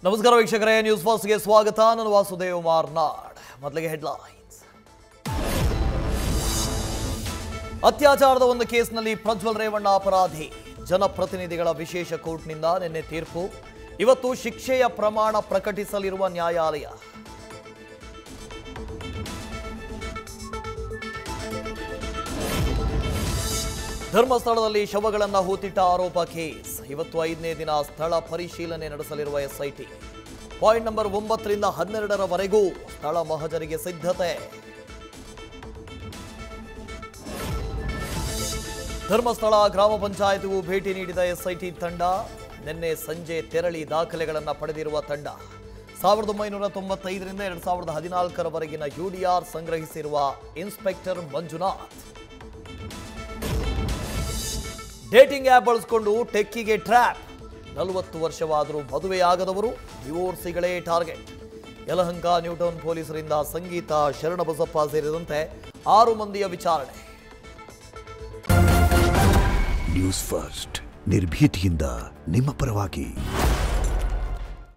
ನಮಸ್ಕಾರ ವೀಕ್ಷಕರೇ, ನ್ಯೂಸ್ ಫಾಸ್ಟ್ಗೆ ಸ್ವಾಗತ. ನಾನು ವಾಸುದೇವ್ ಮಾರ್ನಾಡ್. ಮೊದಲಿಗೆ ಹೆಡ್ಲೈನ್ಸ್. ಅತ್ಯಾಚಾರದ ಒಂದು ಕೇಸ್ನಲ್ಲಿ ಪ್ರಜ್ವಲ್ ರೇವಣ್ಣ ಅಪರಾಧಿ. ಜನಪ್ರತಿನಿಧಿಗಳ ವಿಶೇಷ ಕೋರ್ಟ್ನಿಂದ ನಿನ್ನೆ ತೀರ್ಪು. ಇವತ್ತು ಶಿಕ್ಷೆಯ ಪ್ರಮಾಣ ಪ್ರಕಟಿಸಲಿರುವ ನ್ಯಾಯಾಲಯ. ಧರ್ಮಸ್ಥಳದಲ್ಲಿ ಶವಗಳನ್ನು ಹೂತಿಟ್ಟ ಆರೋಪ ಕೇಸ್. ಇವತ್ತು 5ನೇ ದಿನ ಸ್ಥಳ ಪರಿಶೀಲನೆ ನಡೆಸಲಿರುವ ಎಸ್ಐಟಿ. ಪಾಯಿಂಟ್ ನಂಬರ್ 9 ರಿಂದ 12ರವರೆಗೂ ಸ್ಥಳ ಮಹಜರಿಗೆ ಸಿದ್ಧತೆ. ಧರ್ಮಸ್ಥಳ ಗ್ರಾಮ ಪಂಚಾಯತ್ಗೂ ಭೇಟಿ ನೀಡಿದ ಎಸ್ಐಟಿ ತಂಡ. ನಿನ್ನೆ ಸಂಜೆ ತೆರಳಿ ದಾಖಲೆಗಳನ್ನು ಪಡೆದಿರುವ ತಂಡ 1995 ರಿಂದ 2014ರವರೆಗಿನ ಯುಡಿಆರ್ ಸಂಗ್ರಹಿಸಿರುವ ಇನ್ಸ್ಪೆಕ್ಟರ್ ಮಂಜುನಾಥ್. ಡೇಟಿಂಗ್ ಆ್ಯಪ್ ಬಳಸಿಕೊಂಡು ಟೆಕ್ಕಿಗೆ ಟ್ರ್ಯಾಪ್. 40 ವರ್ಷವಾದರೂ ಮದುವೆಯಾಗದವರು ಡಿವೋರ್ಸಿಗಳೇ ಟಾರ್ಗೆಟ್. ಯಲಹಂಕ ನ್ಯೂಟೌನ್ ಪೊಲೀಸರಿಂದ ಸಂಗೀತ, ಶರಣಬಸಪ್ಪ ಸೇರಿದಂತೆ 6 ಮಂದಿಯ ವಿಚಾರಣೆ. ನ್ಯೂಸ್ ಫಸ್ಟ್, ನಿರ್ಭೀತಿಯಿಂದ ನಿಮ್ಮ ಪರವಾಗಿ.